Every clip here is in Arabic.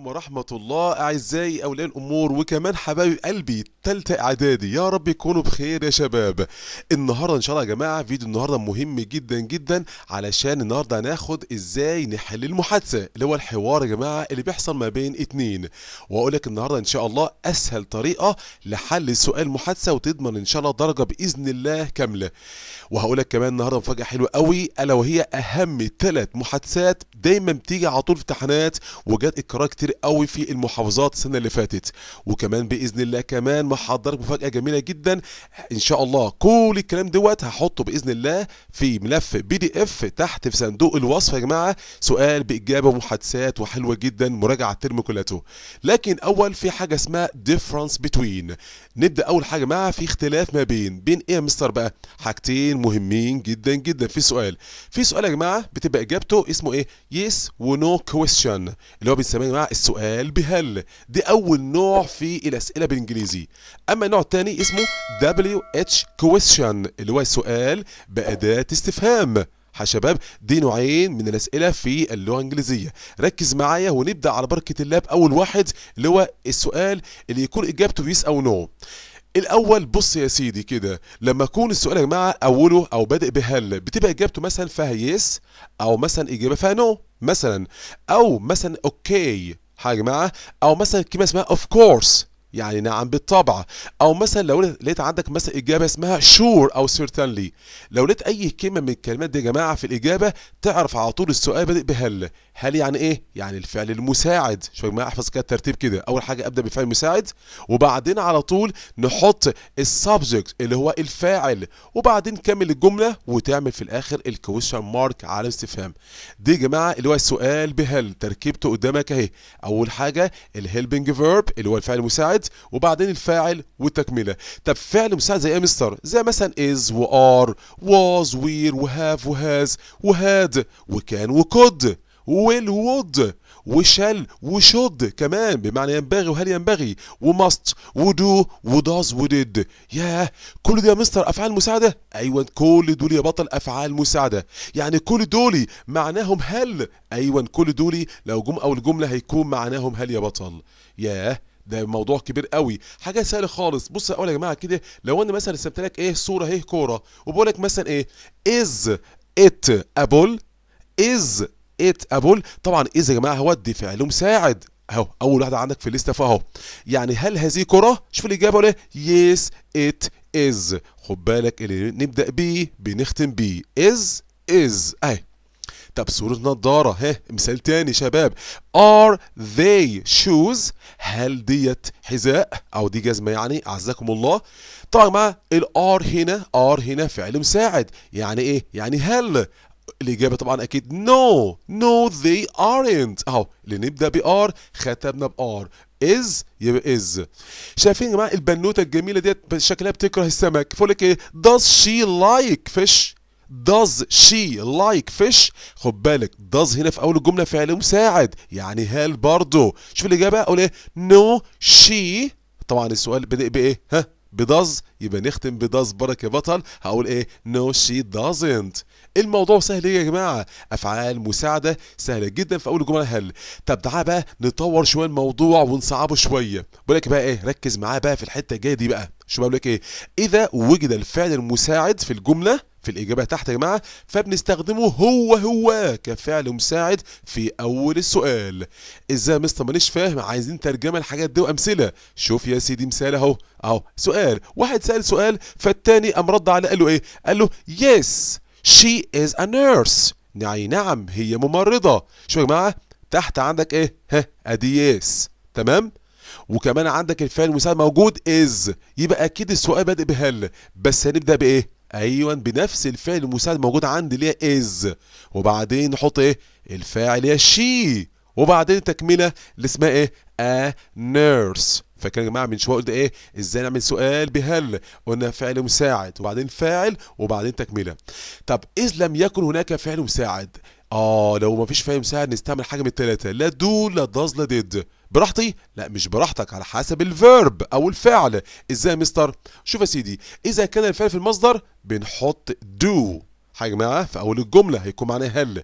عليكم ورحمة الله أعزائي أولياء الأمور وكمان حبايب قلبي تالتة إعدادي، يا رب يكونوا بخير يا شباب. النهاردة إن شاء الله يا جماعة فيديو النهاردة مهم جدا جدا، علشان النهاردة هناخد إزاي نحل المحادثة اللي هو الحوار يا جماعة اللي بيحصل ما بين اتنين، وأقول لك النهاردة إن شاء الله أسهل طريقة لحل سؤال محادثة وتضمن إن شاء الله درجة بإذن الله كاملة. وهقول لك كمان النهارده مفاجأة حلوة قوي، ألا وهي أهم 3 محادثات دايما بتيجي على طول في امتحانات وجات إكرار كتير قوي في المحافظات السنة اللي فاتت. وكمان بإذن الله كمان محضرك مفاجأة جميلة جدا إن شاء الله. كل الكلام دوت هحطه بإذن الله في ملف PDF تحت في صندوق الوصف يا جماعة، سؤال بإجابة ومحادثات وحلوة جدا مراجعة الترم كلته. لكن أول في حاجة اسمها difference between. نبدأ أول حاجة معاها في اختلاف ما بين إيه يا مستر بقى؟ حاجتين مهمين جدا جدا في السؤال. في سؤال يا جماعه بتبقى اجابته اسمه ايه؟ يس ونو كويستشن، اللي هو بنسميه يا جماعه السؤال بهل. دي اول نوع في الاسئله بالانجليزي. اما النوع الثاني اسمه WH كويستشن، اللي هو السؤال باداه استفهام. يا شباب دي نوعين من الاسئله في اللغه الانجليزيه، ركز معايا ونبدا على بركه الله باول واحد اللي هو السؤال اللي يكون اجابته يس او نو. الاول بص يا سيدي كده، لما يكون السؤال يا جماعه اوله او بادئ بهل بتبقى اجابته مثلا فيها يس، او مثلا اجابه فيها نو مثلا، او مثلا اوكي يا جماعه، او مثلا كلمه اسمها اوف كورس يعني نعم بالطبع، او مثلا لو لقيت عندك مثلا اجابه اسمها شور او certainly. لو لقيت اي كلمه من الكلمات دي يا جماعه في الاجابه تعرف على طول السؤال بادئ بهل. هل يعني ايه؟ يعني الفعل المساعد. شوف يا جماعه احفظ كده الترتيب كده، اول حاجه ابدا بالفعل المساعد، وبعدين على طول نحط السبجكت اللي هو الفاعل، وبعدين كمل الجمله وتعمل في الاخر الكويشن مارك على استفهام. دي يا جماعه اللي هو السؤال بهل، تركيبته قدامك اهي. اول حاجه الهيلبنج فيرب اللي هو الفعل المساعد، وبعدين الفاعل والتكمله. طب فعل مساعد زي ايه يا مستر؟ زي مثلا is وار was were وهاف وهاز وهاد وكان وكود will would وشال وشود كمان بمعنى ينبغي وهل ينبغي، وماست ودو وداز وديد. ياه كل دي يا مستر افعال مساعده؟ ايوه كل دول يا بطل افعال مساعده، يعني كل دول معناهم هل. ايوه كل دول لو جم اول جمله هيكون معناهم هل يا بطل. ياه ده موضوع كبير قوي، حاجه سهله خالص. بص اقول يا جماعه كده، لو انا مثلا رسمت لك ايه صوره اهي كوره، وبقول لك مثلا ايه is it apple is it apple. طبعا is يا جماعه هو دي فعل مساعد اهو، اول واحده عندك في الليسته فاهو. يعني هل هذه كره؟ شوف الاجابه ولا yes it is. خد بالك اللي نبدا بيه بنختم بيه is اهي. طب صورة نظارة، مثال تاني شباب، are they shoes؟ هل ديت حذاء او دي جزمة يعني اعزكم الله. طبعا مع الار هنا فعل مساعد، يعني ايه؟ يعني هل. الإجابة طبعا أكيد no they aren't أهو، اللي نبدأ بآر ختمنا بآر. is يبقى is. شايفين يا جماعة البنوتة الجميلة ديت شكلها بتكره السمك، فقول لك إيه؟ does she like fish؟ does she like fish؟ خد بالك does هنا في أول الجملة فعل مساعد، يعني هل برضه. شوف الإجابة أقول إيه؟ no she. طبعا السؤال بدأ بإيه؟ بداز، يبقى نختم بداز بركة يا بطل. هقول ايه؟ no she doesn't. الموضوع سهل ايه يا جماعه؟ افعال مساعده سهله جدا في اول جمله هل. طب تعالى بقى نطور شويه الموضوع ونصعبه شويه. بقول لك بقى ايه؟ ركز معايا بقى في الحته الجايه دي بقى. شو بقول لك ايه؟ اذا وجد الفعل المساعد في الجمله في الإجابة تحت يا جماعة، فبنستخدمه هو كفعل مساعد في أول السؤال. إزاي يا مستر؟ مانيش فاهم، عايزين ترجمة الحاجات دي وأمثلة. شوف يا سيدي مثال أهو سؤال، واحد سأل سؤال فالتاني قام رد عليه قال له إيه؟ قال له yes she is a nurse، يعني نعم هي ممرضة. شوف يا جماعة تحت عندك إيه؟ أدي yes تمام؟ وكمان عندك الفعل المساعد موجود is، يبقى أكيد السؤال بادئ بهل، بس هنبدأ بإيه؟ ايوه بنفس الفعل المساعد موجود عندي اللي هي is، وبعدين نحط ايه؟ الفاعل هي she، وبعدين التكمله اللي اسمها ايه؟ a nurse. فاكر يا جماعه من شويه قلت ايه؟ ازاي نعمل سؤال بهل؟ قلنا فعل مساعد وبعدين فاعل وبعدين تكمله. طب اذ لم يكن هناك فعل مساعد، لو ما فيش فعل مساعد نستعمل حاجه من الثلاثه، لا دو لا داز لا ديد. براحتي؟ لا مش براحتك، على حسب الفيرب او الفعل. ازاي يا مستر؟ شوف يا سيدي، اذا كان الفعل في المصدر بنحط do حاجه معاه في اول الجمله هيكون معناه هل.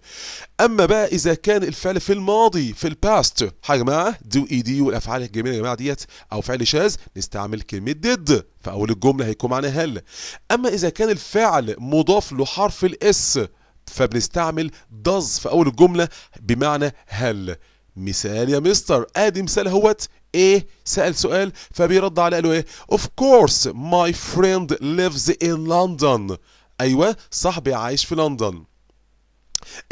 اما بقى اذا كان الفعل في الماضي في الباست حاجه معاه دو اي دي والافعال الجميله يا جماعه ديت او فعل شاذ نستعمل كلمه did في اول الجمله هيكون معناه هل. اما اذا كان الفعل مضاف له حرف الاس فبنستعمل does في اول الجمله بمعنى هل. مثال يا مستر ادي مثال اهوت ايه سأل سؤال فبيرد عليه قال له ايه of course my friend lives in London. ايوه صاحبي عايش في لندن.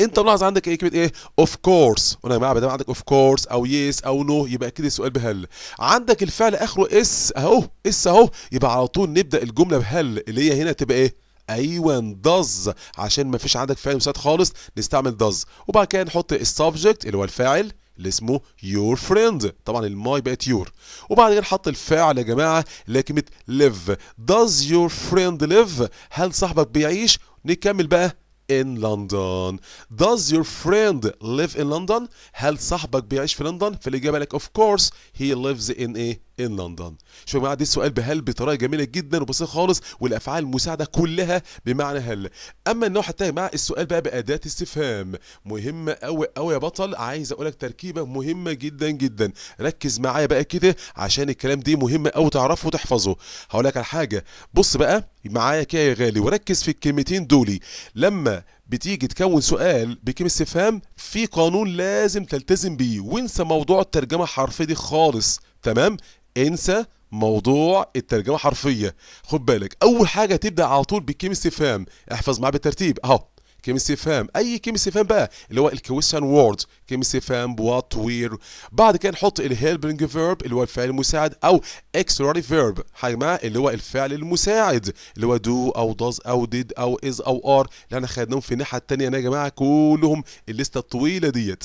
انت ملاحظ عندك ايه كلمه ايه of course وانا يا جماعه بدل عندك of course او yes او no يبقى كده السؤال بهل. عندك الفعل اخره اس اهو اس اهو يبقى على طول نبدا الجمله بهل اللي هي هنا تبقى ايه ايوه does عشان ما فيش عندك فعل مساعد خالص نستعمل does. وبعد كده نحط السبجكت اللي هو الفاعل اللي اسمه your friend طبعا الماي بقت your. وبعد كده نحط الفعل يا جماعه اللي هي كلمه live does your friend live هل صاحبك بيعيش. نكمل بقى in London. Does your friend live in London؟ هل صاحبك بيعيش في لندن؟ فالإجابة لك of course he lives in إيه؟ in London. شوفوا يا جماعة دي السؤال بهل بطريقة جميلة جدا وبسيطة خالص والأفعال المساعدة كلها بمعنى هل. أما النوع التاني مع السؤال بقى بأداة استفهام مهمة أوي أوي يا بطل. عايز أقول لك تركيبة مهمة جدا جدا. ركز معايا بقى كده عشان الكلام دي مهم أوي تعرفه وتحفظه. هقول لك على حاجة بص بقى معايا كده يا غالي وركز في الكلمتين دولي. لما بتيجي تكون سؤال بكلمة استفهام في قانون لازم تلتزم بيه وانسى موضوع الترجمة الحرفية دي خالص. تمام انسى موضوع الترجمة الحرفية. خد بالك اول حاجة تبدأ على طول بكلمة استفهام. احفظ معايا بالترتيب اهو كلمة استفهام اي كلمة استفهام بقى اللي هو الكويشن وورد كلمة استفهام بوات وير. بعد كده نحط الهيلبنج فيرب اللي هو الفعل المساعد او اكسلري فيرب حاجة معاه اللي هو الفعل المساعد اللي هو دو او does او did او is او are اللي احنا خدناهم في الناحية التانية يا جماعة كلهم الليستة الطويلة ديت.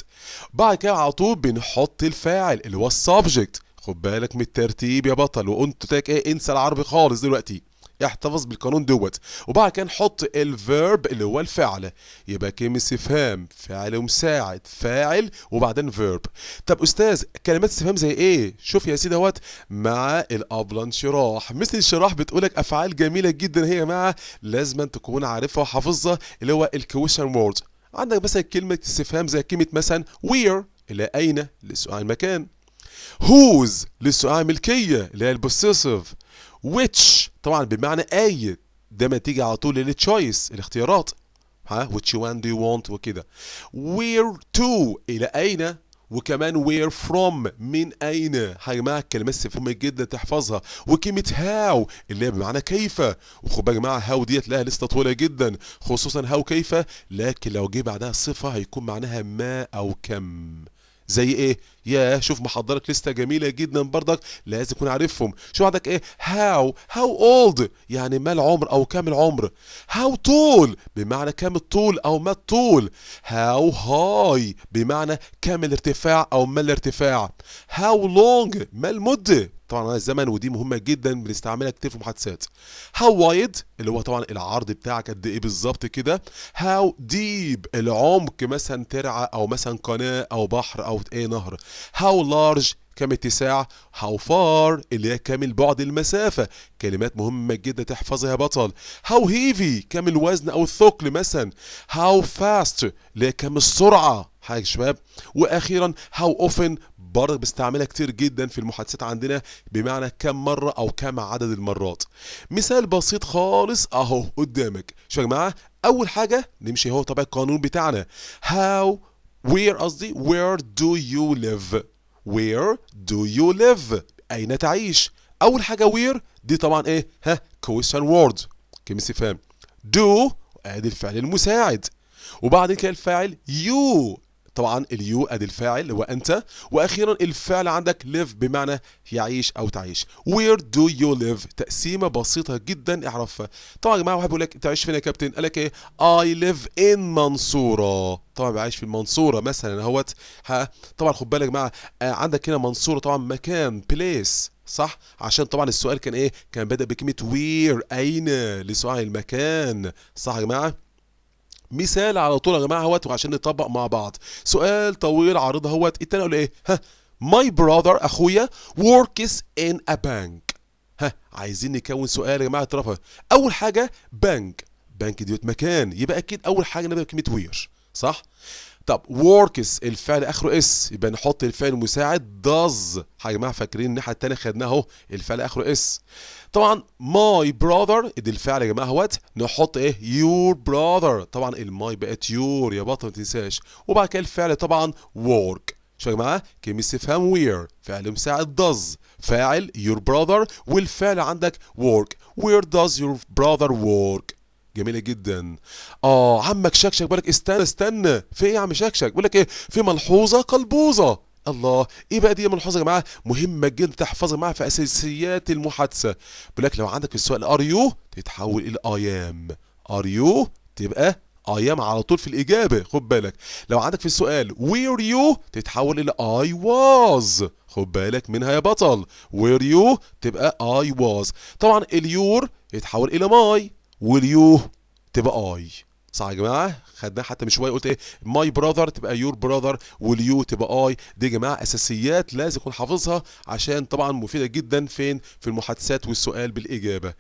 بعد كده على طول بنحط الفاعل اللي هو السبجكت. خد بالك من الترتيب يا بطل وانت تاك ايه انسى العربي خالص دلوقتي احتفظ بالقانون دوت. وبعد كده نحط الفيرب اللي هو الفعل يبقى كلمة استفهام فعل مساعد فاعل وبعدين فيرب. طب استاذ كلمات استفهام زي ايه؟ شوف يا سيدي اهوت مع الابله انشراح مثل انشراح بتقولك افعال جميله جدا هي يا جماعه لازم تكون عارفها وحافظها اللي هو الكويشن وورد. عندك مثلا كلمه استفهام زي كلمه مثلا وير اللي اين للسؤال المكان. whose للسؤال ملكيه اللي هي البوسيسيف. which طبعا بمعنى اي دايما تيجي على طول للتشويس الاختيارات ها which one do you want وكده. where to الى اين وكمان where from من اين حاجه معاك كلمات مهمه جدا تحفظها. وكلمه how اللي هي بمعنى كيف. وخد بالك يا جماعه how ديت لها لسته طويله جدا خصوصا how كيف لكن لو جه بعدها صفه هيكون معناها ما او كم. زي ايه؟ يا شوف محضرك لسته جميله جدا برضك لازم تكون عارفهم. شو عندك ايه؟ how old يعني ما العمر او كم العمر. how tall بمعنى كم الطول او ما الطول. how high بمعنى كم الارتفاع او ما الارتفاع. how long ما المده طبعا الزمن ودي مهمه جدا بنستعملها كتير في المحادثات. how wide اللي هو طبعا العرض بتاعك قد ايه بالظبط كده. how deep العمق مثلا ترعه او مثلا قناه او بحر او ايه نهر. how large كم اتساع. how far اللي هي كم البعد المسافه كلمات مهمه جدا تحفظها يا بطل. how heavy كم الوزن او الثقل مثلا. how fast اللي هي كم السرعه حاجه شباب. واخيرا how often برضه بستعملها كتير جدا في المحادثات عندنا بمعنى كم مرة أو كم عدد المرات. مثال بسيط خالص أهو قدامك. شو يا جماعة أول حاجة نمشي هو طبعا القانون بتاعنا where do you live where do you live أين تعيش. أول حاجة where دي طبعا إيه question word كلمة استفهام. do أدي الفعل المساعد وبعد كده الفاعل you طبعا اليو ادي الفاعل اللي هو انت. واخيرا الفعل عندك live بمعنى يعيش او تعيش. where do you live تقسيمه بسيطه جدا اعرفها. طبعا يا جماعه واحد بيقول لك انت عايش فين يا كابتن قال لك ايه I live in منصوره طبعا بعيش في المنصوره مثلا اهوت طبعا خد بالك يا جماعه عندك هنا منصوره طبعا مكان place صح عشان طبعا السؤال كان ايه كان بدأ بكلمه where اين لسؤال المكان صح يا جماعه. مثال على طول يا جماعه اهوت وعشان نطبق مع بعض. سؤال طويل عريض اهوت التاني اقول ايه my brother اخويا works in a bank. عايزين نكون سؤال يا جماعه اطرافها. اول حاجه بنك بنك ديت مكان، يبقى اكيد اول حاجه نبدا بكلمه وير، صح؟ طب works الفعل اخره اس، يبقى نحط الفعل المساعد does. يا جماعه فاكرين الناحيه الثانيه خدناه اهو الفعل اخره اس. طبعا my brother ادي الفعل يا جماعه اهوت، نحط ايه your brother، طبعا الماي بقت your يا بطل ما تنساش. وبعد كده الفعل طبعا work. شوفوا يا جماعه كلمه استفهام where فعل مساعد does، فاعل your brother والفعل عندك work. where does your brother work؟ جميلة جدا. عمك شكشك بقول لك استنى في ايه يا عم شكشك؟ بقول لك ايه؟ في ملحوظة قلبوزة. الله، ايه بقى دي ملحوظة يا جماعة؟ مهمة جدا تحفظها معاها في اساسيات المحادثة. بقول لك لو عندك في السؤال ار يو تتحول الى اي ام، ار يو تبقى اي ام على طول في الاجابة، خد بالك. لو عندك في السؤال وير يو تتحول الى اي واز، خد بالك منها يا بطل. وير يو تبقى اي واز. طبعا اليور يتحول الى ماي، واليو تبقى اي، صح يا جماعه؟ خدناها حتى من شويه، قلت ايه؟ ماي براذر تبقى يور براذر، واليو تبقى اي. دي يا جماعه اساسيات لازم تكون حافظها عشان طبعا مفيده جدا فين؟ في المحادثات والسؤال بالاجابه.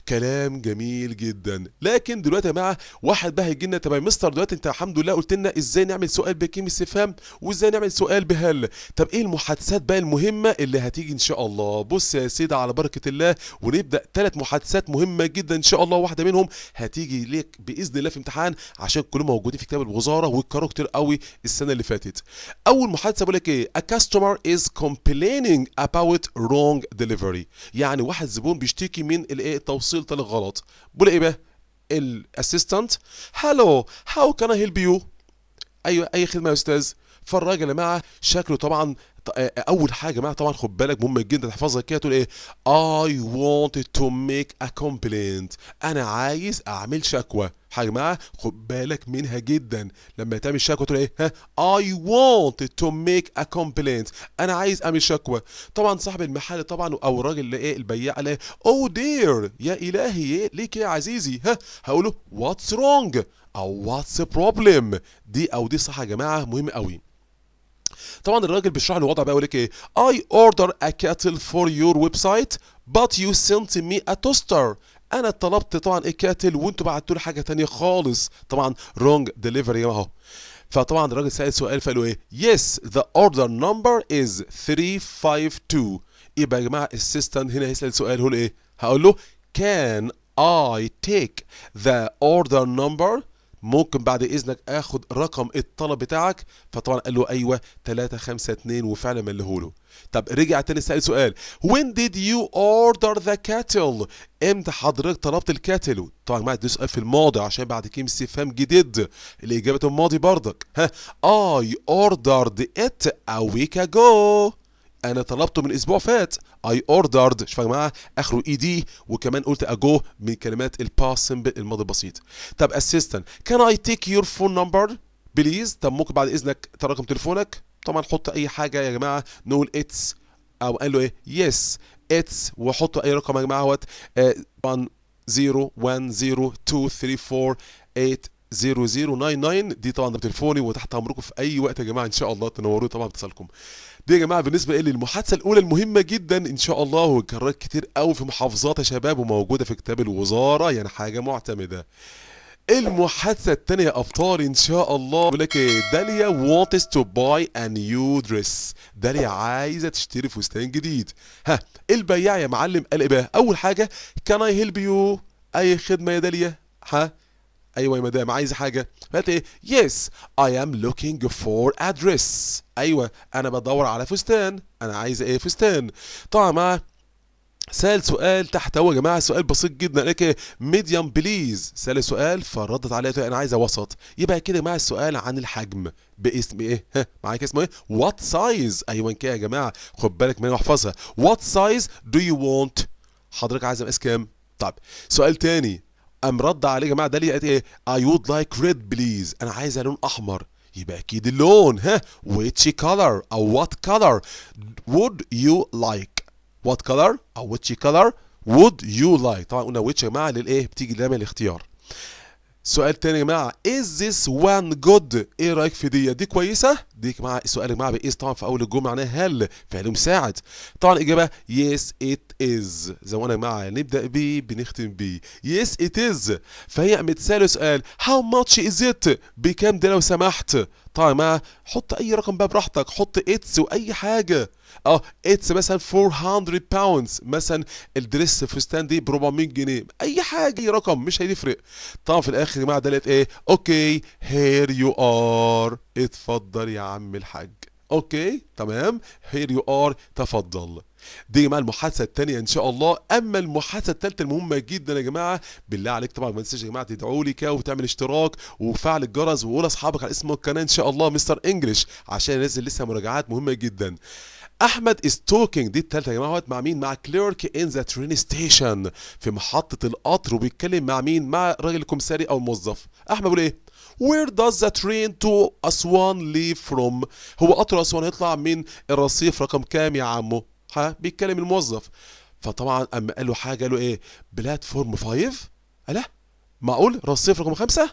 كلام جميل جدا. لكن دلوقتي يا جماعه واحد بقى هيجي لنا، طب يا مستر دلوقتي انت الحمد لله قلت لنا ازاي نعمل سؤال بكلمه استفهام وازاي نعمل سؤال بهل، طب ايه المحادثات بقى المهمه اللي هتيجي ان شاء الله؟ بص يا سيدي على بركه الله، ونبدا 3 محادثات مهمه جدا ان شاء الله، واحده منهم هتيجي ليك باذن الله في امتحان عشان كلهم موجودين في كتاب الوزاره واتكرروا كتير قوي السنه اللي فاتت. اول محادثه بقول لك ايه؟ a customer is complaining about wrong delivery، يعني واحد زبون بيشتكي من الايه؟ توصيل طلب غلط. بقول ايه بقى؟ الاسيستنت هالو هاو كان اي هيلب يو، ايوه اي خدمه يا استاذ. فالراجل يا جماعه شكله طبعا اول حاجه يا جماعه طبعا خد بالك مهمه جدا تحفظها كده، تقول ايه؟ I wanted to make a complaint، انا عايز اعمل شكوى. يا جماعه خد بالك منها جدا، لما تعمل شكوى تقول ايه؟ ها I wanted to make a complaint، انا عايز اعمل شكوى. طبعا صاحب المحل طبعا او الراجل اللي ايه البياع قال ايه؟ oh dear يا الهي ايه ليك يا عزيزي؟ ها هقول له what's wrong او what's the problem، دي او دي صح يا جماعه مهم قوي. طبعا الراجل بيشرح له الوضع بقى، يقول لك ايه؟ I order a kettle for your website but you sent me a toaster، انا طلبت طبعا الكاتل وانتوا بعتوا لي حاجه ثانيه خالص، طبعا wrong delivery اهو. فطبعا الراجل سأل سؤال فقال له ايه؟ yes the order number is 352. يبقى يا جماعه السيستنت هنا هيسأل سؤال، هو ايه؟ هقول له can I take the order number، ممكن بعد اذنك اخد رقم الطلب بتاعك؟ فطبعا قال له ايوه 352 وفعلا مليه له. طب رجع تاني سأل سؤال when did you order the kettle، امتى حضرتك طلبت الكاتل؟ طبعا يا جماعه ده سؤال في الماضي عشان بعد كلمه استفهام جديد الاجابه الماضي برضك. ها I ordered it a week ago، انا طلبته من اسبوع فات. I ordered شوف يا جماعه اخره اي دي، وكمان قلت اجو من كلمات الباست سمبل الماضي البسيط. طب اسيستنت can I take your phone number بليز، طب ممكن بعد اذنك رقم تليفونك؟ طبعا حط اي حاجه يا جماعه، نقول اتس او قال له ايه؟ يس اتس، وحط اي رقم يا جماعه اهوت 1 0 1 0 2 3 4 8 0099، دي طبعا ده تليفوني وتحت امركم في اي وقت يا جماعه ان شاء الله تنوروا طبعا باتصالكم. دي يا جماعه بالنسبه ايه للمحادثه الاولى المهمه جدا ان شاء الله، واتكررت كتير قوي في محافظات يا شباب وموجوده في كتاب الوزاره، يعني حاجه معتمده. المحادثه الثانيه يا ابطال ان شاء الله، بيقول لك ايه؟ داليا wants to buy a new dress، داليا عايزه تشتري فستان جديد. ها البياع يا معلم قال ايه بقى؟ اول حاجه can I help you، اي خدمه يا داليا؟ ها ايوه يا مدام عايزه حاجه؟ فقالت ايه؟ yes I am looking for a dress، ايوه انا بدور على فستان، انا عايزه ايه؟ فستان. طبعا مع سأل سؤال تحت اهو يا جماعه، سؤال بسيط جدا، قال لك ايه؟ ميديوم بليز، سأل سؤال فردت عليه انا عايزه وسط. يبقى كده مع السؤال عن الحجم باسم ايه؟ ها معاك اسمه ايه؟ وات سايز، ايوه كده يا جماعه خد بالك من احفظها، وات سايز دو يو وونت، حضرتك عايزه مقاس كام؟ طب سؤال تاني قام رد عليه يا جماعه داليا قالت ايه؟ I would like red please، انا عايزه لون احمر. يبقى اكيد اللون، ها which color او what color would you like، what color او which color would you like. طبعا قلنا which يا جماعه للايه؟ بتيجي دايما الاختيار. سؤال تاني يا جماعه is this one good، ايه رايك في دي؟ دي كويسه؟ دي يا جماعه السؤال يا جماعه بايز طبعا في اول الجمله معناها هل فعل مساعد. طبعا الاجابه يس ات از، زي ما انا يا جماعه نبدا بيه بنختم بيه يس ات از. فهي قامت ساله سؤال هاو ماتش از ات، بكام ده لو سمحت. طبعا يا جماعه حط اي رقم بقى براحتك، حط اتس واي حاجه. اتس مثلا 400 باوندز، مثلا الدريس فستان دي ب 400 جنيه، اي حاجه اي رقم مش هيفرق. طبعا في الاخر يا جماعه ده لقيت ايه؟ اوكي هير يو ار، اتفضل يا عم الحاج. اوكي تمام، هير يو ار، تفضل. دي يا جماعه المحادثه الثانيه ان شاء الله. اما المحادثه الثالثه المهمه جدا يا جماعه، بالله عليك طبعا ما تنساش يا جماعه تدعوا لي كده وتعمل اشتراك وفعل الجرس وقول لاصحابك على اسم القناه ان شاء الله مستر انجلش، عشان انزل لسه مراجعات مهمه جدا. احمد is talking، دي الثالثه يا جماعه، مع مين؟ مع كليرك in the train station، في محطه القطر، وبيتكلم مع مين؟ مع الراجل الكمساري او الموظف. احمد بيقول ايه؟ Where does the train to أسوان leave from؟ هو قطر أسوان هيطلع من الرصيف رقم كام يا عمو؟ بيتكلم الموظف. فطبعا اما قال له حاجه، قال له ايه؟ بلاتفورم 5؟ لا معقول رصيف رقم 5؟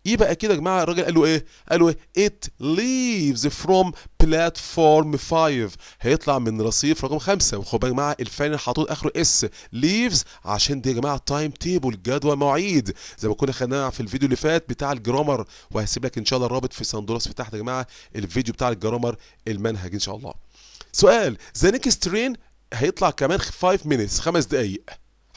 يبقى كده يا جماعه الراجل قال له ايه؟ قال له ايه؟ it leaves from platform 5، هيطلع من رصيف رقم 5. وخد بالك يا جماعه الفعل حاطط اخره اس، leaves، عشان دي يا جماعه تايم تيبل، جدول مواعيد، زي ما كنا خدناها في الفيديو اللي فات بتاع الجرامر، وهسيب لك ان شاء الله الرابط في صندوق تحت يا جماعه الفيديو بتاع الجرامر المنهج ان شاء الله. سؤال ذا نيكست ترين هيطلع كمان 5 minutes، 5 دقايق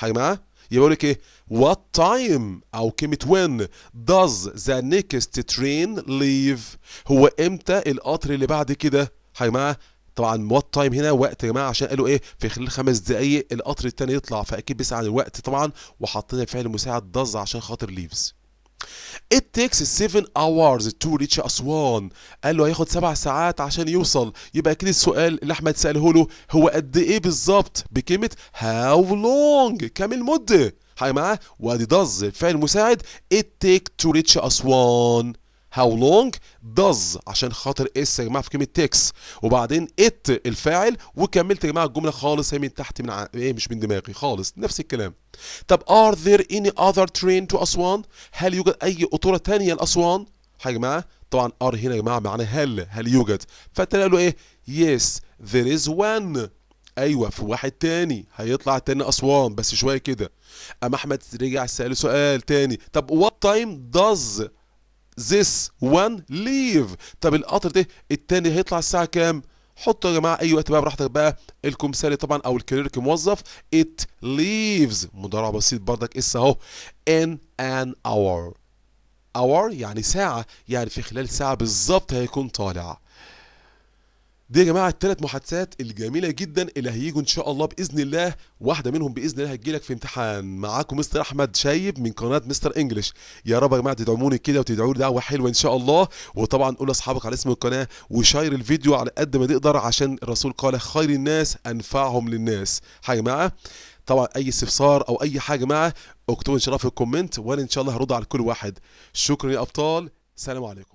يا جماعه. يقول لك ايه؟ what time او كلمه when does the next train leave، هو امتى القطر اللي بعد كده يا جماعه. طبعا what time هنا وقت يا جماعه، عشان قالوا ايه؟ في خلال 5 دقايق القطر الثاني يطلع، فاكيد بيسأل عن الوقت طبعا، وحطينا الفعل المساعد does عشان خاطر leaves. It takes 7 hours to reach أسوان، قال له هياخد 7 ساعات عشان يوصل. يبقى أكيد السؤال اللي أحمد سأله له هو قد إيه بالظبط؟ بكلمة how long، كام المدة؟ هاي معاه، وادي does الفعل المساعد. It take to reach أسوان. how long does عشان خاطر اس يا جماعه في كلمه تكس، وبعدين it الفاعل، وكملت يا جماعه الجمله خالص هي من تحت من ايه، مش من دماغي خالص، نفس الكلام. طب are there any other train to أسوان؟ هل يوجد أي قطورة تانية لأسوان؟ يا جماعة طبعا are هنا يا جماعة معناها هل يوجد، فالتاني له إيه؟ yes there is one، أيوه في واحد تاني هيطلع تاني أسوان، بس شوية كده. أما أحمد رجع سأله سؤال تاني، طب what time does this one leave؟ طب القطر ده التاني هيطلع الساعة كام؟ حطوا يا جماعه اي وقت بقى براحتك بقى. الكمثالي طبعا او الكليرك موظف. it leaves مضارع بسيط بردك اس اهو. in an hour، hour يعني ساعه، يعني في خلال ساعه بالظبط هيكون طالع. دي يا جماعه الثلاث محادثات الجميله جدا اللي هيجوا ان شاء الله باذن الله، واحده منهم باذن الله هتجيلك في امتحان. معاكم مستر احمد شايب من قناه مستر انجلش. يا رب يا جماعه تدعموني كده وتدعوا لي دعوه حلوه ان شاء الله، وطبعا قول لاصحابك على اسم القناه وشير الفيديو على قد ما تقدر، عشان الرسول قال خير الناس انفعهم للناس. يا جماعه طبعا اي استفسار او اي حاجه معاه اكتبوا ان شاء الله في الكومنت، وانا ان شاء الله هرد على كل واحد. شكرا يا ابطال، سلام عليكم.